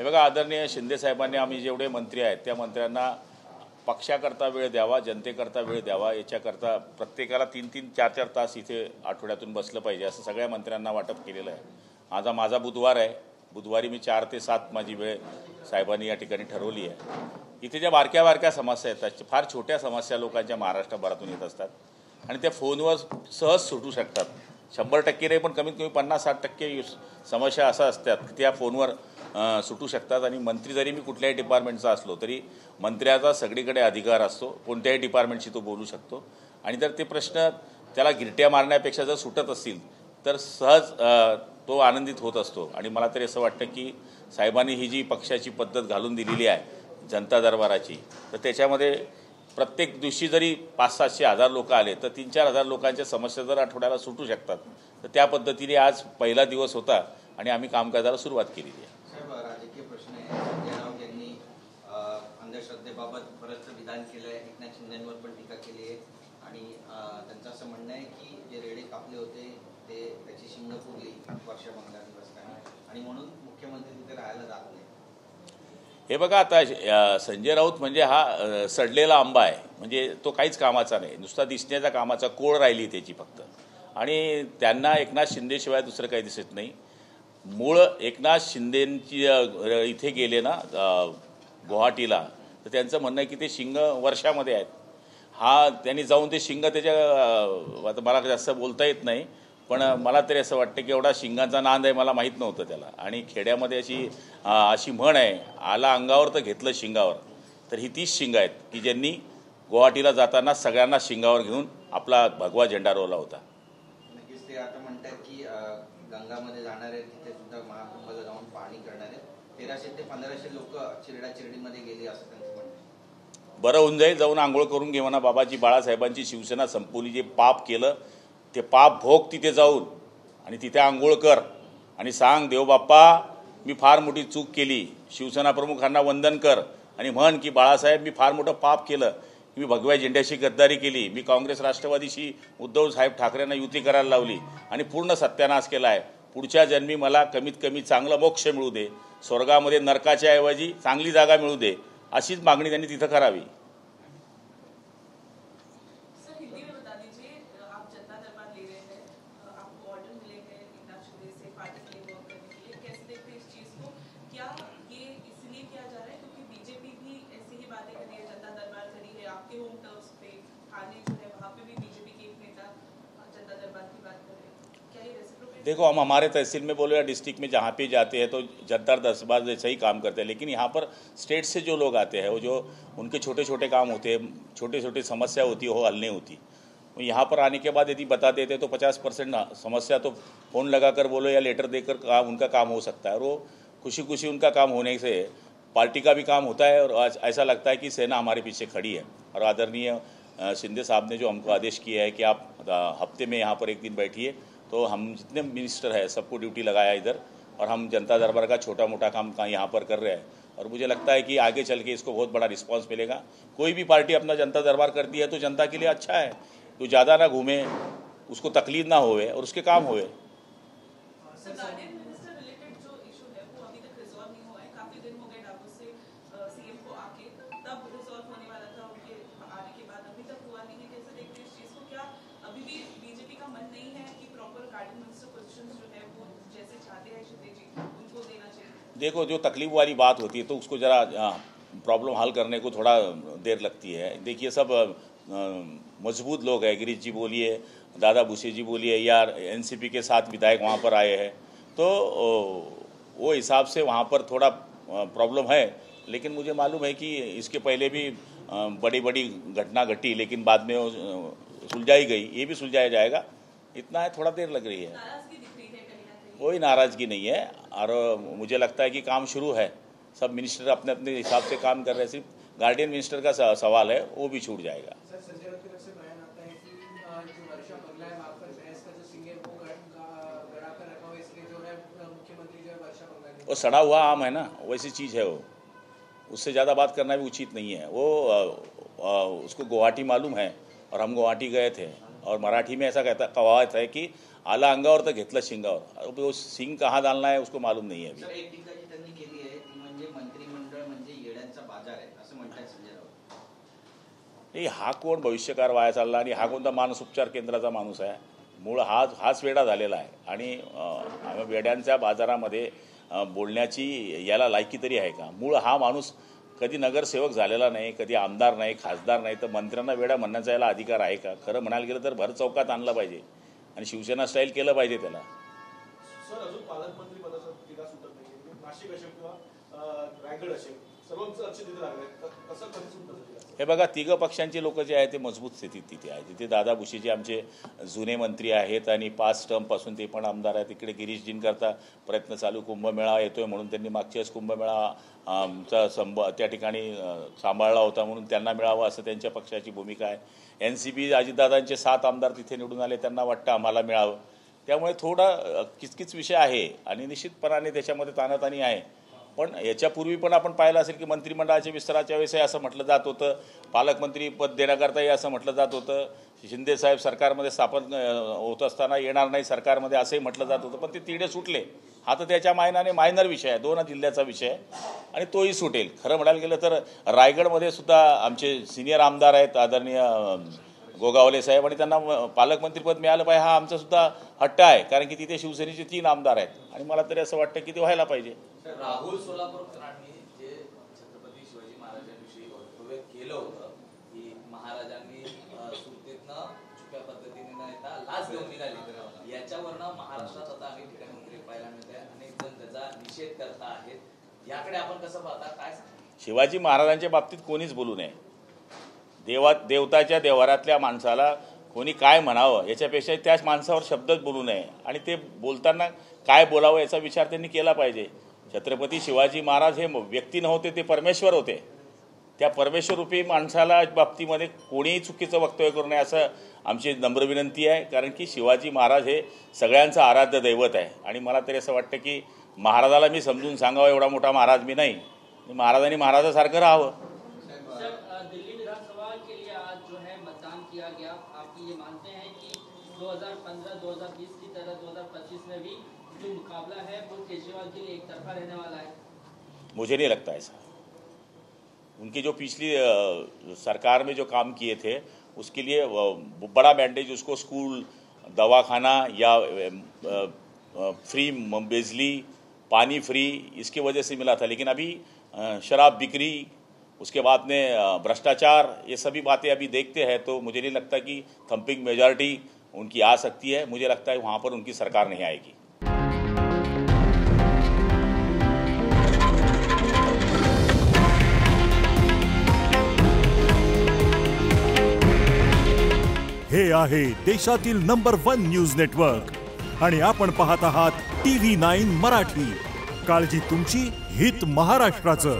हे बघा, आदरणीय शिंदे साहेबांनी आम्ही जेवढे मंत्री आहेत त्या मंत्र्यांना पक्षाकरता वेळ द्यावा, जनतेकरता वेळ द्यावा, याच्याकरता प्रत्येकाला 3-3, 4-4 तास इथे आठवड्यातून बसलं पाहिजे असं सगळ्या मंत्र्यांना वाटप केलेलं आहे. माझा बुधवार आहे. बुधवारी मी 4 ते 7 माझी वेळ साहेबांनी या ठिकाणी ठरवली आहे. इथे ज्या बारक्या बारक्या समस्या येतात, फार छोट्या समस्या लोकांच्या महाराष्ट्रभरातून येत असतात आणि त्या फोनवर सहज सुटू शकतात. 100% नाही पण कमीत कमी 50-60% समस्या अशा असतात की त्या फोनवर सुटू शकतात. आणि मंत्री जरी मी कुठल्याही डिपार्टमेंटचा असलो तरी मंत्र्याचा सगळीकडे अधिकार असतो, कोणत्याही डिपार्टमेंटशी तो बोलू शकतो. आणि जर ते प्रश्न त्याला गिरट्या मारण्यापेक्षा जर सुटत असतील तर सहज तो आनंदित होत असतो. आणि मला तरी असं वाटतं की साहेबांनी ही जी पक्षाची पद्धत घालून दिलेली आहे जनता दरबाराची, तर त्याच्यामध्ये प्रत्येक दिवशी जरी 500-700 लोक आले तर 3-4 हजार लोकांच्या समस्या जर आठवड्याला सुटू शकतात. तर त्या पद्धतीने आज पहिला दिवस होता आणि आम्ही कामकाजाला सुरुवात केलेली आहे. साहेब, राजकीय प्रश्न आहे. संजय राऊत यांनी अंधश्रद्धेबाबत बरंचसं विधान केलं आहे. एकनाथ शिंदेंवर पण टीका केली आहे आणि त्यांचं असं म्हणणं आहे की जे रेडे कापले होते त्याची शिंग फुगली वर्षा बंगल्याने आणि म्हणून मुख्यमंत्री तिथे राहायला जात नाही. हे बघा, आता संजय राऊत म्हणजे हा सडलेला आंबा आहे. म्हणजे तो काहीच कामाचा नाही, नुसता दिसण्याचा कामाचा, कोळ राहिली त्याची फक्त. आणि त्यांना एकनाथ शिंदेशिवाय दुसरं काही दिसत नाही. मूळ एकनाथ शिंदेंची इथे गेले ना गुवाहाटीला, तर त्यांचं म्हणणं आहे की ते शिंग वर्षामध्ये आहेत. त्यांनी जाऊन ते शिंग त्याच्या, आता मला जास्त बोलता येत नाही पण मला तरी असं वाटतं की एवढा शिंगाचा नांद आहे मला माहीत नव्हतं त्याला. आणि खेड्यामध्ये अशी म्हण आहे, आला अंगावर तर घेतलं शिंगावर. तर ही 30 शिंग आहेत की ज्यांनी गुवाहाटीला जाताना सगळ्यांना शिंगावर घेऊन आपला भगवा झेंडा रोवला होता. नक्कीच ते आता म्हणतात की गंगामध्ये जाणार आहेत, तिथे सुद्धा महाकुंभाला जाऊन पाणी करणार आहेत. 1300 ते 1500 लोक चिरडाचिरडीमध्ये गेली असं त्यांचं म्हणणं आहे. बरं होऊन जाईल, जाऊन आंघोळ करून घे म्हणा. बाबाजी बाळासाहेबांची शिवसेना संपवली, जे पाप केलं ते पाप भोग तिथे जाऊन आणि तिथे आंघोळ कर आणि सांग, देव बाप्पा मी फार मोठी चूक केली. शिवसेना प्रमुखांना वंदन कर आणि म्हण की बाळासाहेब मी फार मोठं पाप केलं, मी भगव्या झेंड्याशी गद्दारी केली, मी काँग्रेस राष्ट्रवादीशी उद्धव साहेब ठाकरेंना युती करायला लावली आणि पूर्ण सत्यानाश केला आहे. पुढच्या जन्मी मला कमीत कमी चांगलं मोक्ष मिळू दे, स्वर्गामध्ये नरकाच्या ऐवजी चांगली जागा मिळू दे, अशीच मागणी त्यांनी तिथं करावी. देखो, हम हमारे तहसील में बोलो या डिस्ट्रिक्ट में जहाँ पे जाते हैं तो जनता दरबार जैसा ही काम करते हैं. लेकिन यहाँ पर स्टेट से जो लोग आते हैं वो जो उनके छोटे छोटे काम होते हैं, छोटे छोटे समस्या होती है वो हल नहीं होती. यहाँ पर आने के बाद यदि बता देते तो 50% समस्या तो फ़ोन लगाकर बोलो या लेटर देकर उनका काम हो सकता है. और वो खुशी खुशी उनका काम होने से पार्टी का भी काम होता है और ऐसा लगता है कि सेना हमारे पीछे खड़ी है. और आदरणीय शिंदे साहब ने जो हमको आदेश किया है कि आप हफ्ते में यहाँ पर एक दिन बैठिए, तो हम जितने मिनिस्टर हैं सबको ड्यूटी लगाया इधर और हम जनता दरबार का छोटा मोटा काम यहाँ पर कर रहे हैं. और मुझे लगता है कि आगे चल के इसको बहुत बड़ा रिस्पांस मिलेगा. कोई भी पार्टी अपना जनता दरबार करती है तो जनता के लिए अच्छा है. तो ज़्यादा ना घूमे, उसको तकलीफ ना होवे और उसके काम होवे. देखो, जो तकलीफ वाली बात होती है तो उसको ज़रा प्रॉब्लम हल करने को थोड़ा देर लगती है. देखिए, सब मजबूत लोग हैं. गिरीश जी बोलिए, दादा भूसे जी बोलिए, या एनसीपी के 7 विधायक वहाँ पर आए हैं, तो वो हिसाब से वहाँ पर थोड़ा प्रॉब्लम है. लेकिन मुझे मालूम है कि इसके पहले भी बड़ी बड़ी घटना घटी, लेकिन बाद में सुलझाई गई. ये भी सुलझाया जाएगा. इतना है, थोड़ा देर लग रही है. कोई नाराज़गी नहीं है और मुझे लगता है कि काम शुरू है. सब मिनिस्टर अपने अपने हिसाब से काम कर रहे हैं. सिर्फ गार्डियन मिनिस्टर का सवाल है, वो भी छूट जाएगा. वो सड़ा हुआ आम है ना, वैसी चीज़ है वो. उससे ज़्यादा बात करना भी उचित नहीं है. वो उसको गुवाहाटी मालूम है और हम गुवाहाटी गए थे और मराठी में ऐसा कहावत है कि आला अंगावर तर घेतलं शिंगावर. अब वो सिंग कहाँ डालना है उसको मालूम नहीं है अभी. बाजार आहे असं म्हणतात संजय राऊत. नाही, हा कोण भविष्यकार वाया चालला आणि हा कोणता मानसोपचार केंद्राचा माणूस आहे? मूळ हाच वेडा झालेला आहे. आणि वेड्यांच्या बाजारामध्ये बोलण्याची याला लायकी तरी आहे का? मूळ हा माणूस कधी नगरसेवक झालेला नाही, कधी आमदार नाही, खासदार नाही, तर मंत्र्यांना वेडा म्हणण्याचा याला अधिकार आहे का? खरं म्हणायला गेलं तर भर चौकात आणलं पाहिजे आणि शिवसेना स्टाईल केलं पाहिजे त्याला. सर, अजून पालकमंत्री पदाचा टीका सुटत नाही. नाशिक असेल किंवा रायगड असेल, सर्वच लक्ष तिथे लागले. कसं कधी सुटतं? हे बघा, तिघं पक्षांचे लोक जे आहेत ते मजबूत स्थितीत तिथे आहेत. तिथे दादा भुसे जे आमचे जुने मंत्री आहेत आणि 5 टर्मपासून ते पण आमदार आहेत. तिकडे गिरीशजींकरता प्रयत्न चालू, कुंभमेळा येतोय म्हणून त्यांनी मागच्या वेळेस कुंभमेळा त्या ठिकाणी सांभाळला होता म्हणून त्यांना मिळावा असं त्यांच्या पक्षाची भूमिका आहे. NCP अजितदादांचे 7 आमदार तिथे निवडून आले, त्यांना वाटतं आम्हाला मिळावं. त्यामुळे थोडा किचकिच विषय आहे आणि निश्चितपणाने त्याच्यामध्ये ताणाताणी आहे. पण याच्यापूर्वी पण आपण पाहिलं असेल की मंत्रिमंडळाच्या विस्ताराच्या वेळेसही असं म्हटलं जात होतं, पालकमंत्री पद देण्याकरताही असं म्हटलं जात होतं, शिंदेसाहेब सरकारमध्ये स्थापन होत असताना येणार नाही सरकारमध्ये असंही म्हटलं जात होतं. पण ते तिढे सुटले. हा तर त्याच्या मायनाने मायनर विषय आहे, 2 जिल्ह्याचा विषय आहे आणि तोही सुटेल. खरं म्हणायला गेलं तर रायगडमध्ये सुद्धा आमचे सिनियर आमदार आहेत आदरणीय गोगावले साहेब, आणि त्यांना पालकमंत्रीपद मिळालं पाहिजे हा आमचासुद्धा हट्ट आहे. कारण की तिथे शिवसेनेचे 3 आमदार आहेत आणि मला तरी असं वाटतं की ते व्हायला पाहिजे. राहुल सोलापूरकरांनी जे छत्रपती शिवाजी महाराजांविषयी वक्तव्य केलं होतं की महाराजांनी सुरतेतनं चुक्या पद्धतीने न येता लाच घेऊन निघाली, याच्यावरनं महाराष्ट्रात आता अनेक ठिकाणी मंत्री पाहायला मिळते, अनेक जण त्याचा निषेध करता आहेत. याकडे आपण कसं पाहता, काय? शिवाजी महाराजांच्या बाबतीत कोणीच बोलू नये. देवताच्या देवारातल्या माणसाला कोणी काय म्हणावं याच्यापेक्षा त्याच माणसावर शब्दच बोलू नये आणि ते बोलताना काय बोलावं याचा विचार त्यांनी केला पाहिजे. छत्रपती शिवाजी महाराज हे व्यक्ती नव्हते, ते परमेश्वर होते. त्या परमेश्वररूपी माणसाला बाबतीमध्ये कोणीही चुकीचं वक्तव्य करू नये असं आमची नम्र विनंती आहे. कारण की शिवाजी महाराज हे सगळ्यांचं आराध्य दैवत आहे आणि मला तरी असं वाटतं की महाराजाला मी समजून सांगावं एवढा मोठा महाराज मी नाही, महाराजांनी महाराजासारखं राहावं. दिल्ली विधानसभा के लिए आज जो है मतदान किया गया, आप ये मानते हैं कि 2015-2020 की तरह 2025 में भी जो मुकाबला है वो केजरीवाल के लिए एक तरफा रहने वाला है? मुझे नहीं लगता ऐसा. उनकी जो पिछली सरकार में जो काम किए थे उसके लिए बड़ा मैंडेज उसको स्कूल, दवाखाना या फ्री बिजली, पानी फ्री इसकी वजह से मिला था. लेकिन अभी शराब बिक्री, उसके बाद में भ्रष्टाचार, ये सभी बातें अभी देखते हैं तो मुझे नहीं लगता कि थंपिंग मेजॉरिटी उनकी आ सकती है. मुझे लगता है वहाँ पर उनकी सरकार नहीं आएगी. हे आहे देशातील नंबर 1 न्यूज नेटवर्क आणि आपण पाहत आहात TV9 मराठी. काळजी तुमची, हित महाराष्ट्राचं.